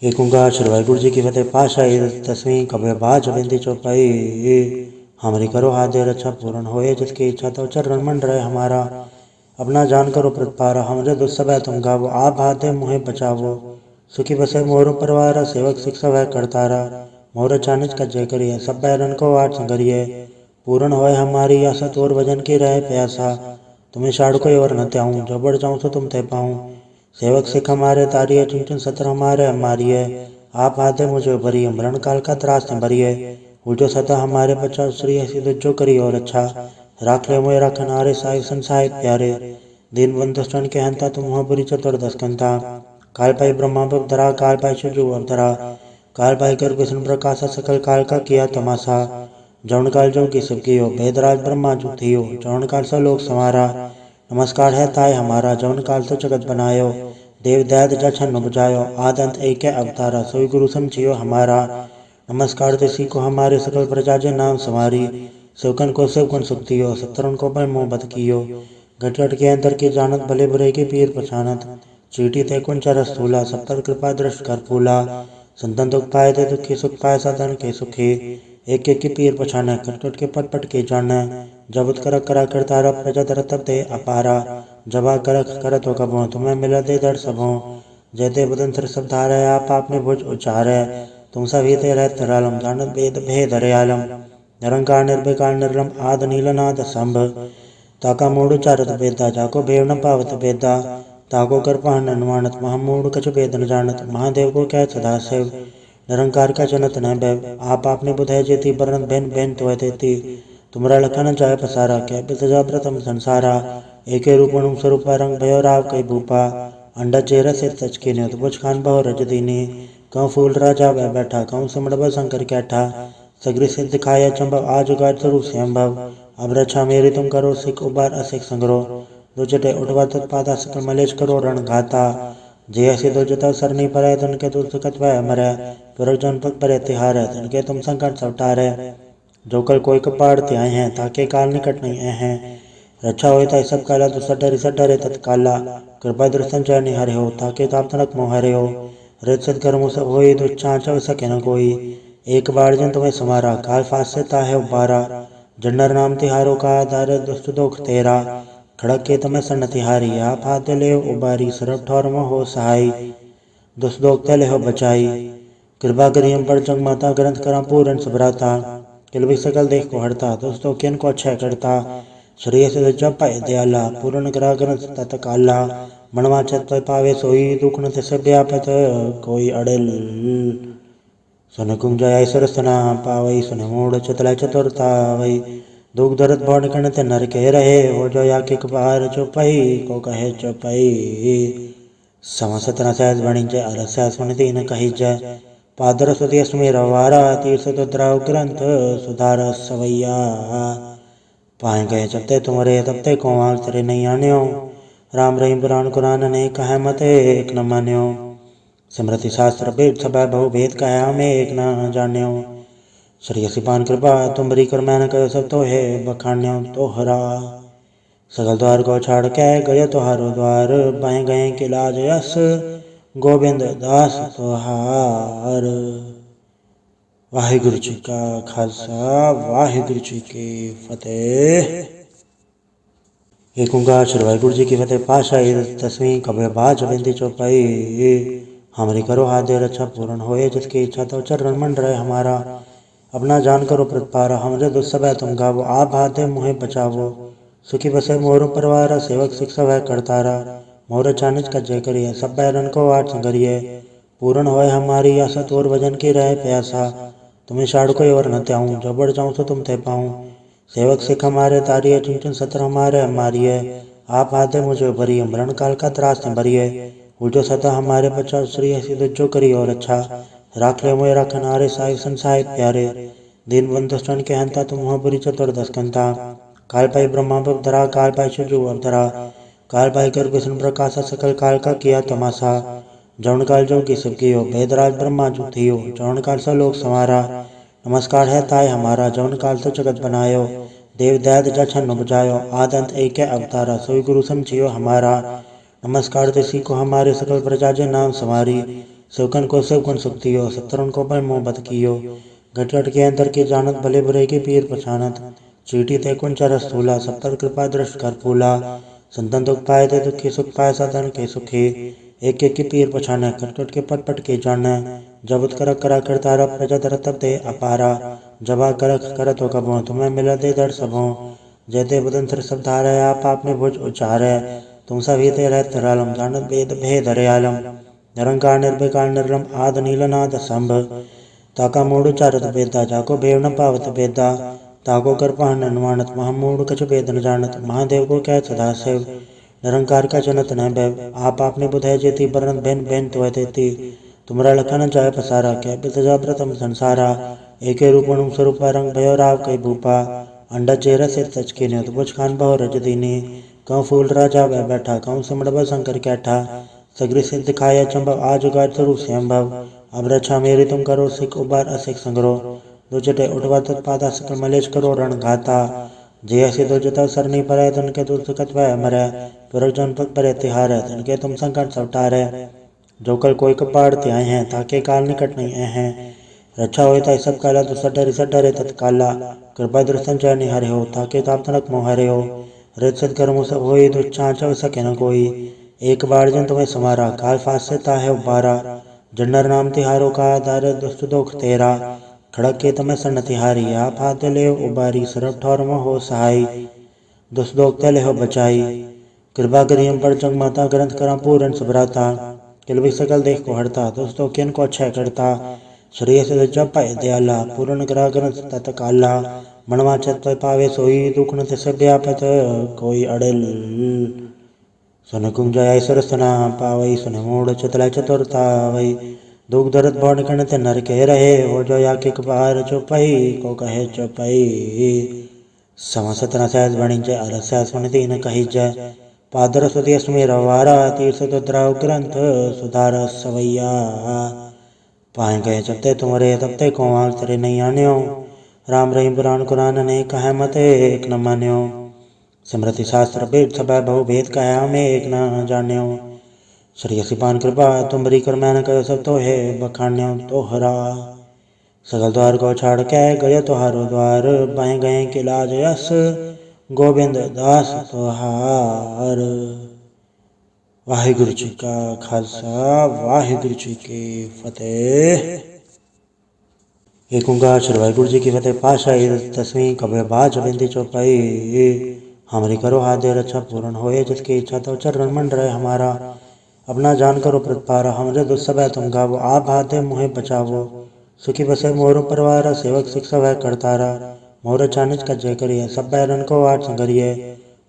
एक ओंकार श्री वाहिगुरु जी की फतेह। पाशाही 10वीं कबीर बाज बिंदी चौपाई हमारी करो हाथ दे रक्षा पूर्ण होए जिसकी इच्छा तो चरण मंड रहे हमारा अपना जान करो प्रतिपारा हमरे दुस्सभ है तुम गावो आप हाथ दे मुहे बचावो सुखी बसे मोर परिवार सेवक शिक्षा वह करतारा मोर चानिज का जय करिए सब बैरन को आठ संगरिए पूर्ण होए हमारी आशा तोर वजन की रहे प्यासा तुम्हें शाड़ कोई और न त्याऊँ जो बढ़ जाऊँ तो तुम ते पाऊँ सेवक सिख हमारे तारिये, चुन सत्र हमारे मारिये। आप आते मुझे भरिए, मरण काल का त्रास न भरिए। उल्टो सदा हमारे बचाओ, श्री ऐसी जो करी और अच्छा। राख ले मोए रखन हारे, साहिब संसाहिब प्यारे। दीन बंधु दुष्टन के हंता, तुम हो बुरी चतुर्दश कंता। काल पाई ब्रह्मा धरा, काल पाई शिवजू अवतरा। काल पाई कर विष्णु प्रकाशा, सकल काल का किया तमाशा। जौन काल जो की सब कियो, भेदराज ब्रह्मा जो थियो। जौन काल सा लोक समारा, नमस्कार है ताय हमारा। जौन काल तो जगत बनायो, देव दैत जछन बुझायो। आद अंत एक अवतारा, सोई गुरु समझियो हमारा। नमस्कार तिसी को हमारे, सकल प्रजा जे नाम समारी। सेवकन को सेवकन सुख दियो, सत्रन को पर मोह बत कियो। घट घट के अंतर की जानत, भले बुरे के पीर पछानत। चीटी ते कुंच रस थूला, सब पर कृपा दृष्ट कर फूला। संतन दुख पाए ते दुखी, सुख पाए साधन के सुखी। एक एक की पीर पछाने, कट कट के पट पट के जाने। जबत कर करा करतारा, प्रजा तरत ते अपारा। जबा करख करत हो कबो, तुम्हें मिला दे दर सबो। जयते बदन सर सब धारे, आप आपने भुज उचारे। तुम सभी ते रहत रालम, जानत वेद भेद हरियालम। निरंकार निर्विकार निर्लम, आद नीलनाद संभ। ताका मूढ़ चारत वेदा, जाको भेव न पावत वेदा। ताको कर पहन अनुमानत, महामूढ़ कछ वेद न जानत। महादेव को कह सदा शिव, निरंकार का जनत न भय। आप आपने बुधाय जेती, बरन बेन बेन तो देती। तुमरा लखन जाय पसारा, क्या बिसजा प्रथम संसारा। एके रूपणुम स्वरूप रंग, भयो राव कई भूपा। अंडा चेहरा से सच के न्योत, बुझ खान बहु रज दीनी। कहूँ फूल राजा वह बैठा, कहूँ सिमड़ शंकर कैठा। सगरी सिद्ध दिखाया चंबव, आज उगार स्वरूप संभव। अब रक्षा मेरी तुम करो, सिख उबार असिख संग्रो। दो चटे उठवा तत्पादा, सकल मलेश करो रण घाता। जे ऐसे दो जता सर नहीं पड़े, तन के तुल सकत वह मरे। फिर जन पग परे तिहार, तन के तुम संकट सवटारे। जो कल कोई कपाड़ त्याय हैं, ताके काल निकट नहीं हैं। रक्षा होता सब काला, तो सट डरे तत्काला। कृपा दृष्टन चय निहरे हो, ताके ताप तनक मोहरे हो। रित सत्कर्मो सब होई, दुच्छा चव सके न कोई। एक बार जन तुम्हें समारा, काल फास से ताहे उबारा। जन्नर नाम तिहारो का, दार दुष्ट दोख तेरा। खड़क के तुम्हें सन तिहारी, आप हाथ ले उबारी। सरब ठौर में हो सहाय, दुष्ट दोख तले हो बचाई। कृपा करियम पर जग माता, ग्रंथ करा पूरन सुभ्राता। किलबिक सकल देख को हरता, दोस्तों किन को अच्छे करता। श्रेय से जप पाए दयाला, पूर्ण करा ग्रंथ तत काला। मनवा छत पावे सोई, दुख न से व्यापत कोई अड़ल। सुन कुंज जय सरसना पावई, सुन मूढ़ चतला चतुरता वही। दुख दर्द भौन कणत नर के रहे, हो जो या के कपार चौपाई को कहे चौपाई। समसतना सहज बणिजय, अलस्य सुन तीन कही जय। पादर सुति अस्मि रवारा, तीर्थ द्राव ग्रंथ सुधार सवैया। पाए गए जबते तुमरे, तबते को आग तेरे नहीं आन्यो। राम रहीम पुराण कुरान ने कहे मते एक न मान्यो। स्मृति शास्त्र वेद सब बहु भेद कहे, हमें एक न जान्यो। श्री सिपान कृपा तुमरी कर मैंने कहो, सब तो है बखान्यो तोहरा। सगल द्वार को छाड़ के गयो तोहारो द्वार, बाहे गए के लाज यस गोविंद दास तोहार। वाहिगुरु जी का खालसा, वाहिगुरु जी की फतेह। एक ओंकार श्री वाहिगुरु जी की फतेह। पातशाही 10वीं कबीर बाज बिंदी चौपाई। हमरी करो हाथ दे रक्षा, पूर्ण होए जिसकी इच्छा, तो चरण मंड रहे हमारा। अपना जान करो प्रतिपारा, हमरे दुख सब है तुम गावो। आप हाथ दे मुहे बचावो, सुखी बसे मोर परवारा। सेवक सिख सब है करतारा, मोर चानिज का जय करिए। सब बैरन को आठ संगरिए, पूर्ण होए हमारी आशा। तोर भजन की रहे प्यासा, तुम्हें शाड़ कोई और न त्याऊँ। जो बढ़ जाऊँ तो तुम थे पाऊँ। सेवक सिख हमारे तारिये, चुन सत्र हमारे मारिये। आप हाथ मुझे भरिए, मरण काल का त्रास न भरिए। उल्टो सदा हमारे बचाओ, श्री ऐसी जो करी और अच्छा। राख ले मोए रखन हारे, साहिब संसाहिब प्यारे। दीन बंधु दुष्टन के हंता, तुम हो बुरी चतुर्दश कंता। काल पाई ब्रह्मा धरा, काल पाई शिवजू अवतरा। काल पाई कर विष्णु प्रकाशा, सकल काल का किया तमाशा। जौन काल जो की सब कियो, भेदराज ब्रह्मा जो थियो। जौन काल सा लोक समारा, नमस्कार है ताय हमारा। जौन काल तो जगत बनायो, देव दैत जछन बुझायो। आद अंत एक अवतारा, सोई गुरु समझियो हमारा। नमस्कार तिसी को हमारे, सकल प्रजा जे नाम समारी। सेवकन को सेवकन सुख दियो, सत्रन को पर मोह बत कियो। घट घट के अंतर की जानत, भले बुरे के पीर पछानत। चीटी ते कुंच रस थूला, सब पर कृपा दृष्ट कर फूला। संतन दुख पाए ते दुखी, सुख पाए साधन के सुखी। एक एक की पीर पछाने, कट कट के पट पट के जाने। जबत कर करा करतारा, प्रजा तरत ते अपारा। जबा करख करत हो कबो, तुम्हें मिला दे दर सबो। जयते बदन सर सब धारे, आप आपने भुज उचारे। तुम सभीते रहतरालम जानत वेद भेद हरयालम निरंकार निर्विकार निर्रम आद नीलनाद संभ ताका मूड चारत वेदा जाको भेव न पावत वेदा ताको कृपा अनुमानत महामूड कछ वेद न जानत महादेव को कह सदा शिव निरंकार का जनत न भैव आप आपने बुधाय जेती बरन बेन बेन तो देती तुमरा लखन जाय पसारा कह पितजा प्रथम संसारा एके रूपणुम स्वरूपा रंग भयो राव कई भूपा अंडा चेहरा से तच के न्योत बुझ खान बहु रज दीनी कौ फूल राजा वह बैठा कौ सिमड़ब शंकर कैठा सगरी सिद्ध खाया चंबव आज उगार स्वरूप संभव अब रक्षा मेरी तुम करो सिख उबार असिख संग्रो दो चटे उठवा तत्पादा सकल मलेश करो रण घाता जे ऐसे दो जता सर नहीं परे तन के दूर सकत वह मरे पुरख जन पग परे तिहार है तन के तुम संकट सवटारे जो कल कोई कपाड़ त्याय हैं ताके काल निकट नहीं हैं रक्षा होता सब काला तो सडरे तत्काला कृपा दृष्टन चय निहरे हो ताके ताप तनक मोहरे हो रित सत्कर्मो सब होई दुच्छा चव सके न कोई एक बार जन तुम्हें समारा काल फास से ताहे उबारा जन्नर नाम तिहारो का दार दुष्ट दोख तेरा खड़क के तमें सन तिहारी आप हाथ ले उबारी सरब ठौर में हो सहाय दुष्ट दोख तले हो बचाई कृपा करियम पर जग माता ग्रंथ करा पूरन सुभराता किलवी सकल देख को हरता दोस्तों किन को अच्छा करता श्रेय से जब पाए दयाला पूर्ण ग्रह ग्रंथ तत्काला मनवा चत पावे सोई दुख न से व्यापत कोई अड़ल सुन कुंज ऐसर सना पावई सुन मूड चतला चतुरता वही दुख दर्द भवन कण ते नर के रहे हो जो या के बार चुपई को कहे चुपई समसतना सहज बणी जय अरस्या सुन दीन कही जय पादर सुदेश में रवारा तीर्थ द्राव ग्रंथ सुधार सवैया पाए गए जबते तुमरे तबते को आग तेरे नहीं आन्यो राम रहीम पुराण कुरान ने कहे मते एक न मान्यो स्मृति शास्त्र वेद सब बहु भेद कहे हमें एक न जान्यो श्री सिपान कृपा तुमरी कर मैंने कहो सब तो है बखान्यो तोहरा सगल द्वार को छाड़ के गयो तोहारो द्वार बाएं गए के लाज यस गोविंद दास तोहार। वाहिगुरु जी का खालसा वाहिगुरु जी की फतेह। एक ओंकार श्री वाहिगुरु जी की फतेह। पाशाही 10वीं कबे बाज बिंदी चौपाई हमारी करो हाथ दे रक्षा पूर्ण होए जिसकी इच्छा तो चरण मंड रहे हमारा अपना जान करो प्रतिपारा हमरे दुस्सभय तुम गावो आप हाथ दे मुहे बचावो सुखी बसे मोर परिवार सेवक शिक्षा वह करतारा मोर चानिज का जय करिए सब बैरन को आठ संगरिए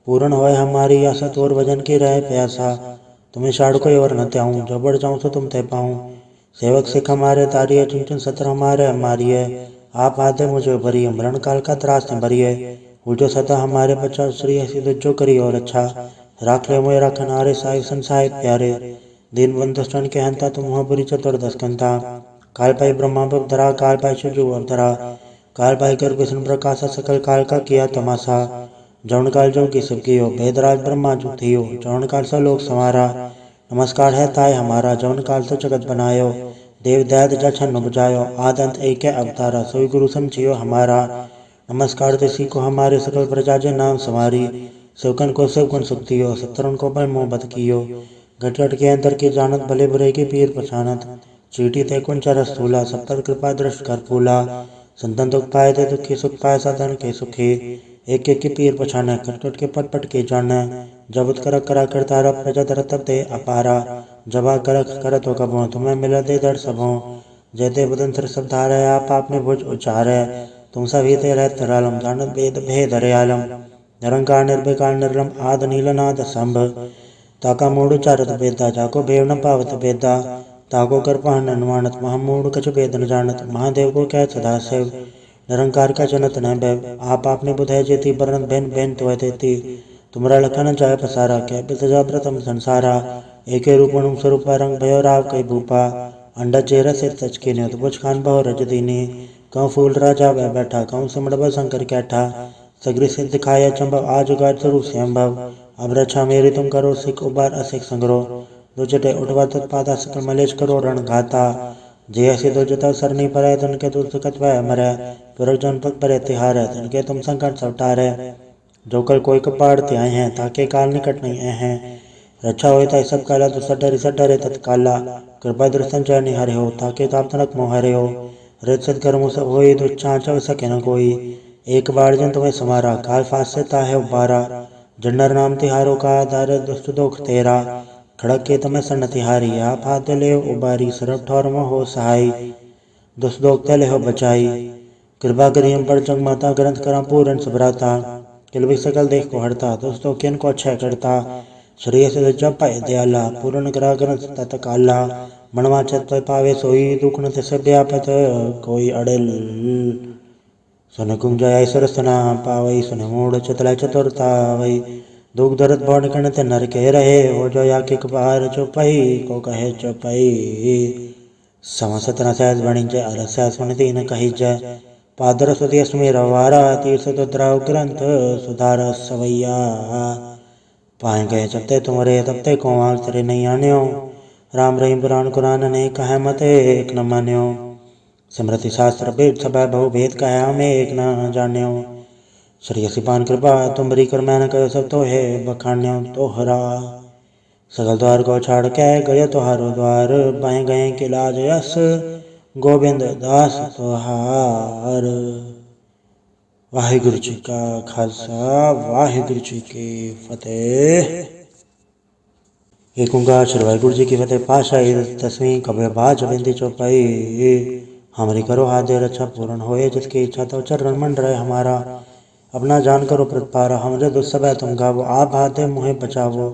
पूर्ण होए हमारी आशा तोर भजन की रहे प्यासा तुम्हें शाड़ कोई और न त्याऊँ जो बढ़ जाऊँ तो तुम ते पाऊँ सेवक सिख हमारे तारिये चुन चुन सत्र हमारे मारिए आप आते मुझे भरिए मरण काल का त्रास न भरिए जो सदा हमारे बच्चा श्री ऐसी जो करी और अच्छा राख ले मोए रखन आरे साहिब संसाहिब प्यारे दिन बंधुष्टन के हंता तुम हो बुरी चतुर्दश कंता काल पाई ब्रह्मा धरा काल पाई शिवजू अवतरा काल पाई कर विष्णु प्रकाश सकल काल का किया तमाशा जौन काल जो की सब कियो भेदराज ब्रह्मा जो थियो जौन काल सा लोक संवारा नमस्कार है ताय हमारा जौन काल से जगत बनायो देव दैत जछन बुझायो आदंत एक अवतारा सोई गुरु समझियो हमारा नमस्कार देसी को हमारे सकल प्रजा जे नाम समारी सेवकन को सेवकन सुखतियो सत्रन को पर मोह बत कियो घट घट के अंदर की जानत भले बुरे की पीर पछानत चीटी ते कुंच रसूला सब पर कृपा दृष्ट कर फूला संतन दुख पाए थे दुखी सुख पाए साधन के सुखी एक एक की पीर पछाने कट कट के पट पट के जाने जबत कर करा करतारा प्रजा दरतब दे अपारा जबा कर करत हो कबो तुम्हें मिला दे दर सबों जयते बदन सर सब धारे आप आपने भुज उचारे तुम सभी ते रहत रालम जानत वेद भेद हरयालम निरंकार निर्विकार निर्लम आद नीलनाद संभ ताका मूड चारत वेदा जाको भेव न पावत वेदा ताको कृपान अनुमानत महामूड कछ वेद न जानत महादेव को कह सदा शिव निरंकार का जनत न भैव आप आपने बुधाय जेती बरन बेन बेन तो देती तुमरा लखन जाय पसारा कह पितजा प्रथम संसारा एके रूपणुम स्वरूपा रंग भयो राव कई भूपा अंडा चेहरा से तच के न्योत बुझ खान बहु रज दीनी कौ फूल राजा वह बैठा कौ सिमड़ब शंकर कैठा सगरी सिद्ध खाया चंबव आज उगार स्वरूप संभव अब रक्षा मेरी तुम करो सिख उबार असिख संग्रो दो चटे उठवा तत्पादा सकल मलेश करो रण घाता जे ऐसे दो जता सर नहीं परे तन के तुल सकत वह मरे पुरख जन पग परे तिहार है तन के तुम संकट सवटारे जो कल कोई कपाड़ त्याय हैं ताके काल निकट नहीं हैं रक्षा होता सब काला तो सडरे तत्काला कृपा दृष्टन चय निहरे हो ताके ताप तनक मोहरे हो रित सत्कर्मो सब होई दुच्छा चव सके न कोई एक बार जन तुम्हें समारा काल फास से ताहे उबारा जन्नर नाम तिहारो का दर दुष्ट दुख तेरा, खड़क के तमें सन तिहारी आप हाथ ले उबारी सरब ठौर में हो सहाय, दुष्ट दुख तले हो बचाई, कृपा करी हम पर जग माता ग्रंथ करा पूरन सुभराता, किल भी सकल देख को हरता दोस्तों किन को अच्छा करता, शरीर से जप पाए दयाला पूर्ण करा ग्रंथ तत काला, मनवा चत पावे सोई दुख न तिस व्यापत कोई अड़ल, सुन कुंजय सरसना पावई सुन मूड चतला चतुरता वही, दुख दर्द भौन कणत नर के रहे हो जो या के कपार चौपाई को कहे चौपाई, समसतना सहज वाणिज्य अलस्य सुनती न कही जय, पादर सुति अस्मेर वारा तीर्थ द्राव ग्रंथ सुधार सवैया, पाए गए जबते तुमरे तबते को आग तेरे नहीं आन्यो, राम रहीम पुराण कुरान ने कहे मते एक न मान्यो, स्मृति शास्त्र वेद सब बहु भेद कहे हमें एक न जान्यो, श्री सिपान कृपा तुमरी कर मैंने कहो सब तो है बखान्यो तोहरा, सगल द्वार को छाड़ के गए तोहारो द्वार, बाएं गए के लाज यस गोविंद दास तोहार। वाहिगुरु जी का खालसा वाहिगुरु जी की फतेह। एक ओंकार श्री वाहिगुरु जी की फतेह। पाशाही 10वीं कबीर बाज बिंदी चौपाई, हमारी करो हाथ दे रक्षा पूर्ण होए जिसकी इच्छा तो चरण मंड रहे हमारा, अपना जान करो प्रतिपारा हमरे दुस्सभ तुम गावो, आप हाथ दे मुहे बचावो,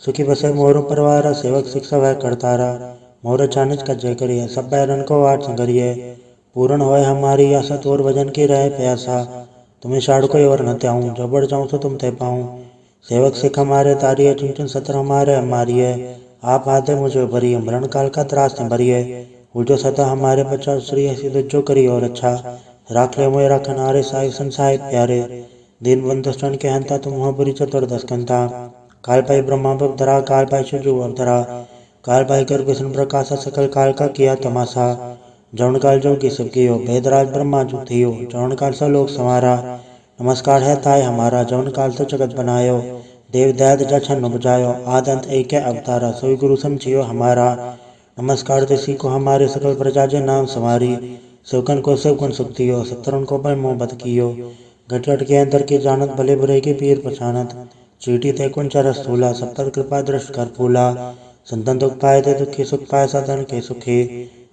सुखी बसे मोर परिवार सेवक शिक्षा वह करतारा, मोर चानिज का जय करिए सब बैरन को आठ संगरिए, पूर्ण होए हमारी आशा तोर भजन की रहे प्यासा, तुम्हें शाड़ कोई और न त्याऊँ जो बढ़ जाऊँ तो तुम ते पाऊँ, सेवक सिख हमारे तारिये चुन चुन सत्र हमारे मारिए, आप हाथे मुझे भरिए मरण काल का त्रास न भरिए, वो जो सदा हमारे बचा श्री ऐसी जो करी और अच्छा, राख ले मोए राखन हारे साई संसाय प्यारे, दीन बंधु स्तन के हंता तुम हो बुरी चतुर्दश कंता, काल पाई ब्रह्मा धरा काल पाई शिवजू अवधरा, काल पाई कर विष्णु प्रकाशा सकल काल का किया तमाशा, जौन काल जो की सब कियो भेदराज ब्रह्मा जो थियो, जौन काल सा लोक संवारा, नमस्कार है ताय हमारा जौन काल तो जगत बनायो, देव दैत जछन बुझायो आदंत एक अवतारा, सोई गुरु समझियो हमारा, नमस्कार देसी को हमारे सकल प्रजा जे नाम समारी, सेवकन को सेवकन सुख दियो सत्तरन को पर मोह बद कियो, घट घट के अंदर की जानत भले बुरे की पीर पछानत, चीटी ते कुंच रस थूला सब पर कृपा दृष्ट कर फूला, संतन दुख पाए थे दुखी सुख पाए साधन के सुखी,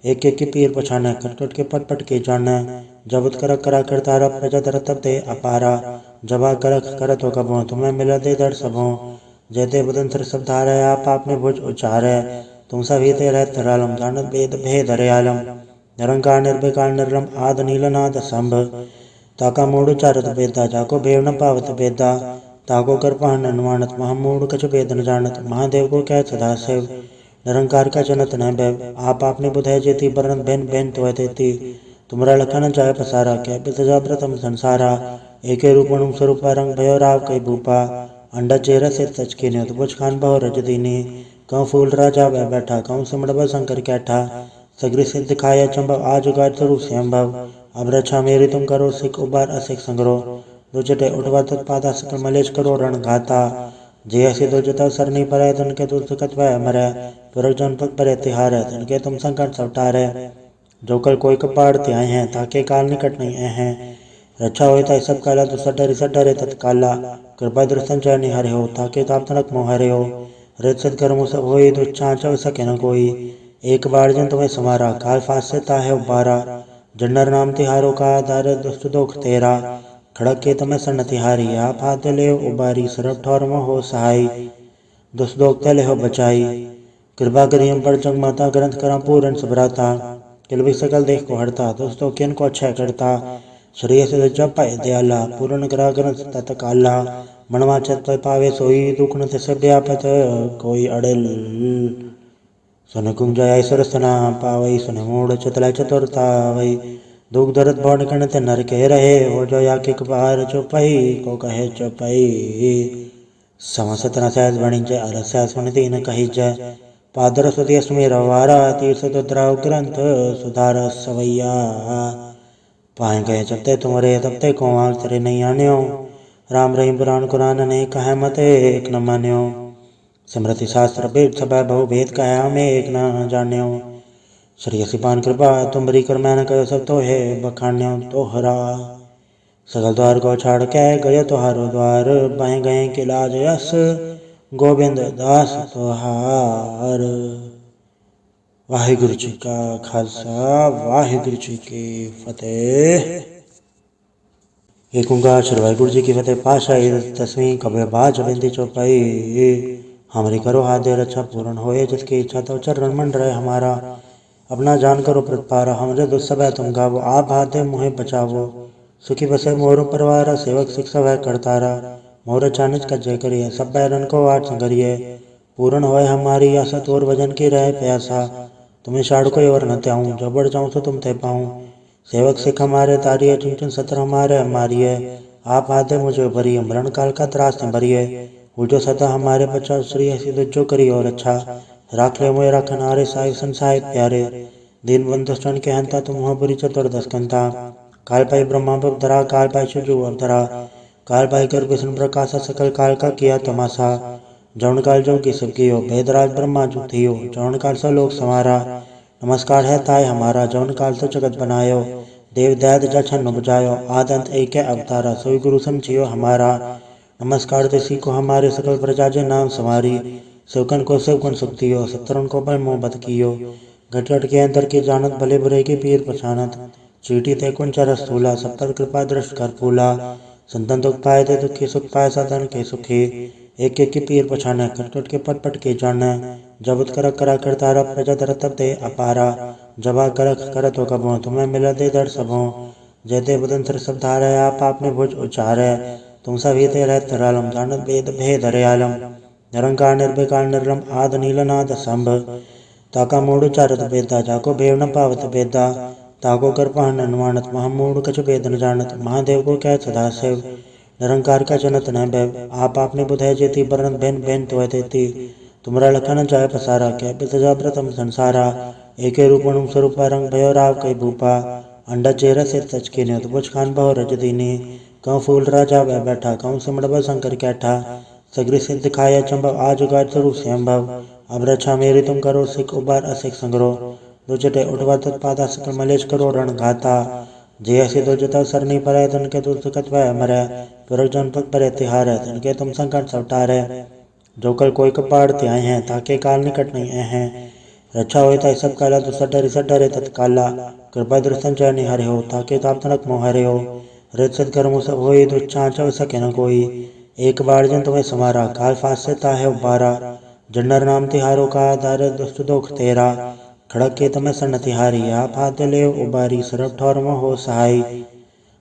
एक एक की पीर पछाने कटकट के पट पट के जाने, जब कर करा करता रब प्रजा दर तब दे अपारा, जबा कर करत हो कबो तुम्हें मिला दे दर सबों, जयते बदन सर सब धारे आप आपने भुज उचारे, तुम सभी ते रहत रालम जानत वेद भेद हरियालम, निरंकार निर्विकार निर्रम आद नीलनाद संभ, ताका मूड चारत वेदा जाको भेव न पावत वेदा, ताको कर पहन अनुमानत महामूड कछ वेद न जानत, महादेव को कह सदा शिव, निरंकार का जनत न भैव, आप आपने बुधाय जेती बरन बेन बेन तो देती, तुमरा लखन जाय पसारा कह बितजा प्रथम संसारा, एके रूपणुम स्वरूप रंग भयो राव कई भूपा, अंडा चेहरा से तचके ने बुझ खान बहु रज दीनी, कहूँ फूल राजा वह बैठा कहूँ सिमड़ शंकर कैठा, सगरी सिद्ध दिखाया चंबव आज उगार स्वरूप संभव, अब रक्षा मेरी तुम करो सिख उबार असिख संग्रो, दो चटे उठवा तत्पादा सकल मलेश करो रण घाता, जे ऐसे दो जता सर नहीं परे तन के तुल सुखत वह मरे, पुरख जन पग परे तिहार तन के तुम संकट सवटारे, जो कल कोई कपाड़ त्याए हैं ताके काल निकट नहीं हैं, रक्षा होता सब काला तो सडरे तत्काला, कृपा दृष्टन चय निहरे हो ताके ताप तनक मोहरे हो, रित सत्कर्मो सब होई दुच्छा चव सके न कोई, एक बार जन तुम्हें समारा काल फास से ताहे उबारा, जन्नर नाम तिहारो का दार दुष्ट दुख तेरा, खड़क के तमें सन तिहारी आप हाथ ले उबारी सरब ठौर में हो सहाय, दुष्ट दुख तले हो बचाई, कृपा करी हम पर जग माता ग्रंथ करा पूरन सुभराता, किल भी सकल देख को हरता दोस्तों किन को अच्छा करता, श्री से जप पाए दयाला पूर्ण करा ग्रंथ तत काला, मनवा चत पावे सोई दुख न तिस व्यापत कोई अड़ल, सुन कुंजय सरसना पावई सुन मूड चतला चतुरता वही, दुख दर्द भौन कणत नर के रहे हो जो या के कपार चौपाई को कहे चौपाई, समसतना सहज वाणिज्य अलस्य सुनती न कही जय, पादर सुति अस्मेर वारा तीर्थ द्राव ग्रंथ सुधार सवैया, पाए गए जबते तुमरे तबते को आग तेरे नहीं आन्यो, राम रहीम पुराण कुरान ने कहे मते एक न मान्यो, स्मृति शास्त्र वेद सब बहु भेद कहे हमें एक न जान्यो, श्री सिपान कृपा तुमरी कर मैंने कहो सब तो है बखान्यो तोहरा, सगल द्वार को छाड़ के गए तुहारो द्वार, बाएं गए के लाज यस गोविंद दास तुहार। वाहिगुरु जी का खालसा, वाहिगुरु जी की फतेह। एक ओंकार श्री वाहिगुरु जी की फतेह। पाशाही 10वीं कबीर बाज जबिंदी चौपाई। हमरी करो हाथ रक्षा पूर्ण होए, जिसकी इच्छा तो चरण मन रहे हमारा। अपना जान करो प्रतिपारा, हमरे दुस्सह तुम गावो, आप हाथ मुहे बचावो। सुखी बसे मोर परवारा, सेवक शिक्षा वह करतारा। मोर चानिज का जय करिए, सब बैरन को आठ संगरिए। पूर्ण होए हमारी आशा, तोर भजन की रहे प्यासा। तुम्हें शाड़ कोई और न त्याऊं, जब बढ़ जाऊं तो तुम ते पाऊं। सेवक सिख हमारे तारिये, चुन चुन सत्र हमारे मारिये। आप आते मुझे भरिए, मरण काल का त्रास न भरिए। जो सदा हमारे बचा, श्री ऐसी जो करी और अच्छा। राख ले मोए राखन हारे, साहिब संसाहिब प्यारे। दीन बंधु स्तन के हंता, तुम हो बुरी चतुर्दश कंता। काल पाई ब्रह्मा धरा, काल पाई शिवजू अवतरा। काल पाई कर विष्णु प्रकाशा, सकल काल का किया तमाशा। जौन काल जो की सब कियो, भेदराज ब्रह्मा जो थियो। जौन काल सा लोक संवारा, नमस्कार है ताय हमारा। जौन काल तो जगत बनायो, देव दैत जछन बुझायो। आद अंत एक अवतारा, सोई गुरु समझियो हमारा। नमस्कार तिसी को हमारे, सकल प्रजा जे नाम समारी। सेवकन को सेवकन सुख दियो, सत्तरन को पर मोह बद कियो। घट घट के अंतर की जानत, भले बुरे की पीर पछानत। चीटी ते कुंच रसूला, सब पर कृपा दृष्ट कर फूला। संतन दुख पाए ते दुखी, सुख पाए साधन के सुखी। एक एक की पीर पछाने, कट कट के पट पट के जाने। जब कर करा करतारा, प्रजा धरत दे अपारा। जबा कर तो कबो, तुम्हें मिला दे दर सबों। जयते बदन सर सब धारे, आप आपने भुज उचारे। तुम सभी ते रहत रालम, जानत वेद भेद हरियालम। निरंकार निर्विकार निर्लम, आद नीलनाद संभ। ताका मूड चारत बेदा, जाको भेव न पावत बेदा। ताको कर पहन अनुमानत, महामूड कछ भेद न जानत। महादेव को कह सदा शिव, निरंकार का जनत न भैव। आप आपने बुधाय जेती, बरन बैन बैन तो देती। तुमरा लखन जाय पसारा, कह बितजा प्रथम संसारा। एके रूप अणु स्वरूप रंग, भयो राव कई भूपा। अंडा चेहरा सिर सच के न्योत, बुझ खान बहु रज दीनी। कहूँ फूल राजा वह बैठा, कहूँ सिमड़ शंकर कैठा। सगरी सिद्ध दिखाया चंबव, आज उगार स्वरूप संभव। अब रक्षा मेरी तुम करो, सिख उबार असिख संग्रो। दो चटे उठवा तत्पादा, सकल मलेश करो रण घाता। जे ऐसे दो जता सर नहीं पड़े, तन के तुल सकत वह मरे। पुरख जन पग परे तिहार, तन के तुम संकट सवटारे। जो कल कोई कपाड़ त्याए हैं, ताके काल निकट नहीं हैं। रक्षा होता सब काला, तो सड डरे तत्काला। कृपा दृष्टन चय निहरे हो, ताके ताप तनक मोहरे हो। रित सत कर्मो सब होई, दुच्छा चव सके न कोई। एक बार जन तुम्हें समारा, काल फास से ताहे उबारा। जन्नर नाम तिहारो का, दार दुष्ट दोख तेरा। खड़क के तमें सन तिहारी, आप हाथ ले उबारी। सरब ठौर में हो सहाय,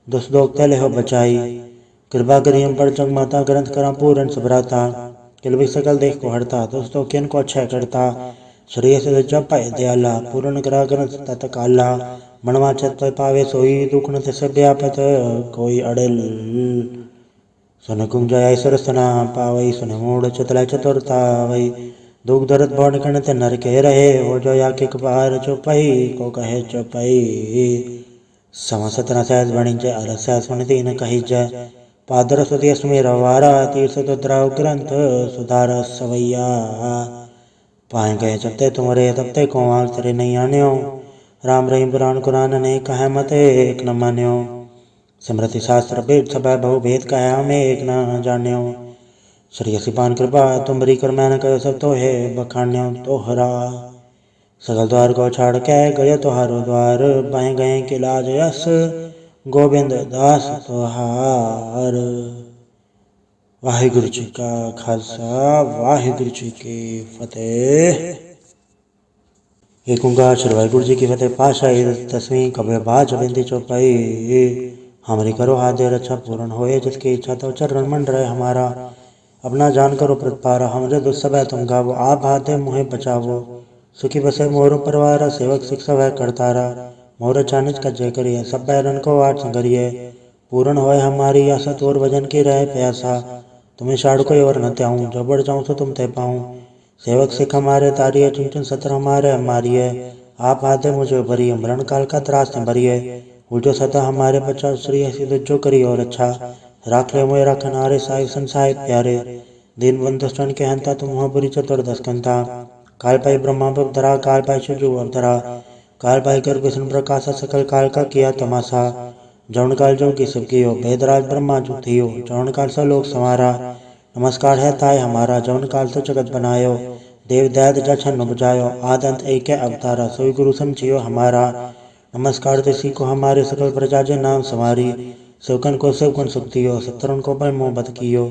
दुष्ट दोख ते ले हो बचाई। कृपा करियम पर जग माता, ग्रंथ करा पूरन सुभ्राता। किलबी सकल देख को हरता, दोस्तों किन को अच्छे करता। श्रेय से जप पाए दयाला, पूर्ण करा ग्रंथ तत काला। मनवा चत पावे सोई, दुख न से व्यापत कोई अड़ल। सुन कुंज ऐसर सना पावई, सुन मूड चतला चतुरता वही। दुख दर्द भौन कणत नर के रहे, हो जो या के कपार चौपाई को कहे चौपाई। समसतना सहज बणिजय, अरस्या सुन दीन कही जय। पादर सुति सुमेर वारा, तीर्थ दुद्राव ग्रंथ सुधार सवैया। पाए गए जब ते तुमरे, तब ते को आग तेरे नहीं आन्यो। राम रहीम पुराण कुरान ने कहे मते एक न मान्यो। स्मृति शास्त्र वेद सब बहु भेद कहे, हमें एक न जान्यो। श्री सिपान कृपा तुमरी कर, मैंने कहो सब तो है बखान्यो तोहरा। सगल द्वार को छाड़ के गए तुहारो द्वार, बाएं गए के लाज यस गोविंद दास तुहार। वाहिगुरु जी का खालसा, वाहिगुरु जी की फतेह। एक ओंकार श्री वाहिगुरु जी की फतेह। पाशाही 10वीं कबीर बाज जबिंदी चौपाई। हमरी करो हाथ रक्षा पूर्ण होए, जिसकी इच्छा तो चरण मन रहे हमारा। अपना जान करो प्रतिपारा, हमरे दुस्सह तुम गावो। आप हाथ मुहे बचावो। सुखी बसे मोर परवारा, सेवक शिक्षा वह करतारा। मोर चानिज का जय करिए, सब बैरन को आठ संगरिए। पूर्ण होए हमारी आशा, तोर भजन की रहे प्यासा। तुम्हें शाड़ कोई और न त्याऊं, जब बढ़ जाऊं तो तुम ते पाऊं। सेवक सिख हमारे तारिये, चुन चुन सत्र हमारे मारिये। आप हाथे मुझे भरिए, मरण काल का त्रास न भरिए। जो सदा हमारे बचा, श्री ऐसी जो करी और अच्छा। राख ले मोए राखन हारे, साहिब संसाहिब प्यारे। दीन बंधु स्तन के हंता, तुम हो बुरी चतुर्दश कंता। काल पाई ब्रह्मा धरा, काल पाई शिवजू अवतरा। काल पाई कर विष्णु प्रकाशा, सकल काल का किया तमाशा। जौन काल जो की सबकी हो भेदराज ब्रह्मा जो थी हो जौन काल सा लोक समारा नमस्कार है ताय हमारा जौन काल से जगत बनायो देव दैत जछन बुझायो आदंत एक अवतारा सोई गुरु समझियो हमारा नमस्कार तिसी को हमारे सकल प्रजा जे नाम समारी सेवकन को सेवकन सुख दियो सत्तरन को पर मोह बद कियो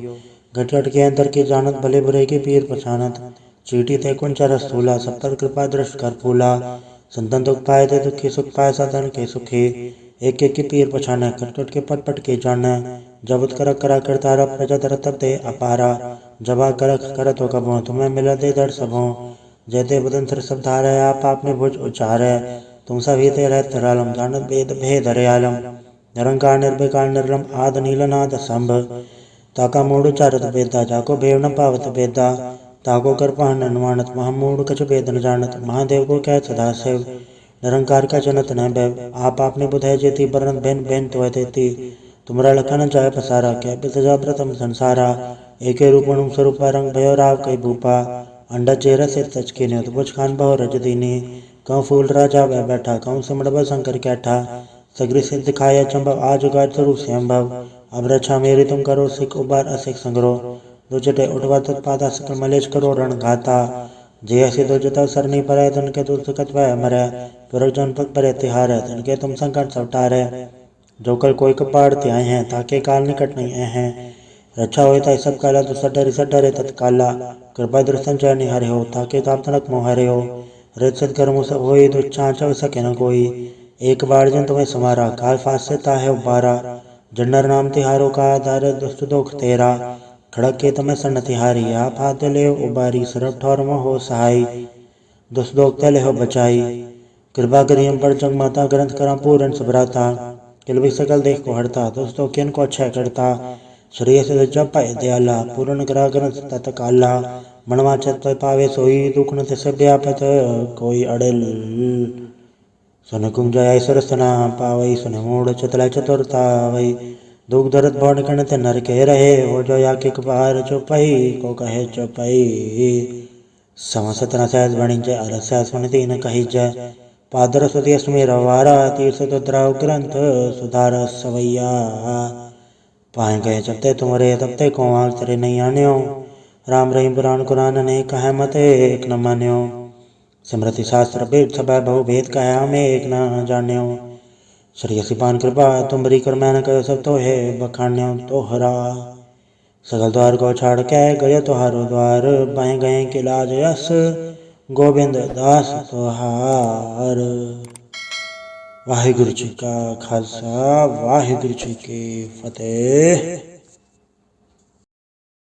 घट घट के अंतर की जानत भले बुरे के पीर पछानत चीटी ते कुंच रसूला सब पर कृपा दृष्ट कर फूला संतन दुख पाए थे दुखी सुख पाए साधन के सुखी एक एक की पीर पछाने कट कट के पट पट के जाने जब कर करा करता रब प्रजा तरत ते अपारा जबा कर करत हो कबो तुम्हें मिला दे दर सबो जयते बदन सर सब धारे आप आपने भुज उचारे तुम सभी ते रहत रालम जानत भेद भेद हरियालम निरंकार निर्विकार निर्लम आद नीलनाद संभ ताका मूड चारत बेदा जाको भेव न पावत बेदा ताको कर पाहन अनुमानत महामूड कछ भेद न जानत महादेव को कह सदा शिव निरंकार का जनत न भैव आप आपने बुधाय जेती बरन बेन बेन तो देती तुमरा लखन जाय पसारा कह बितजा प्रथम संसारा एके रूप अनुम स्वरूप रंग भयो राव कई भूपा अंडा चेहरा से तचके ने बुझ खान बहु रज दीनी कौ फूल राजा वह बैठा कौ सिमड़ शंकर कैठा सगरी से दिखाया चंबव आज उगार स्वरूप संभव अब रक्षा मेरी तुम करो सिख उबार असिख संग्रो दो जटे उठवा तत्पादा सकल मलेश करो रण घाता जे ऐसे दो जता सर नहीं परे तन के दूर सकत वह मरे पुरख जन पग परे तिहार तन के तुम संकट सवटारे जो कल कोई कपाड़ त्याए हैं ताके काल निकट नहीं आए हैं रक्षा होता सब काला तो सडरे तत्काला कृपा दृष्टन चय नहीं हरे हो ताके ताप तनक मोह हरे हो रेत सदकर्मो सब होई तो चाँचव सके न कोई एक बार जन तुम्हें समारा काल फांस से ताहे उबारा जन्नर नाम तिहारों का आधार दुष्ट दोख तेरा खड़क के तमें सन तिहारी आप हाथ ले उबारी सरब ठौर में हो सहाय दुष्ट दोख तले हो बचाई कृपा करी हम पर जग माता ग्रंथ करा पूरन सुभराता किलवी सकल देख को हरता दोस्तों किन को अच्छा करता श्रेय से जब पाए दयाला पूर्ण करा ग्रंथ तत्काला मनवा चत पावे सोई दुख न से व्यापत कोई अड़ल सुन कुंज जय सरसना पावई सुन मूड चतला चतुरता वही दुख दर्द भौन कणत नर के रहे हो जो या के बार चौपाई को कहे चौपाई समसतना सहज बणी जय अरस्या सुनती न कही जय पादर सुधी स्मेर वारा तीर्थ द्राव ग्रंथ सुधार सवैया पाए गए जब ते तुमरे तब ते को आग तेरे नहीं आन्यो राम रहीम पुराण कुरान ने कहे मत एक न मान्यो स्मृति शास्त्र भेद सभा बहु भेद कहा हमें एक न जान्यो श्री सिपान कृपा तुमरी कर मैंने कर सब तो है बखान्यो तोहरा सगल द्वार को छाड़ के गए तोहारो द्वार बाएं गए के लाज यस गोविंद दास तोहार वाहिगुरु जी का खालसा वाहिगुरु जी की फतेह।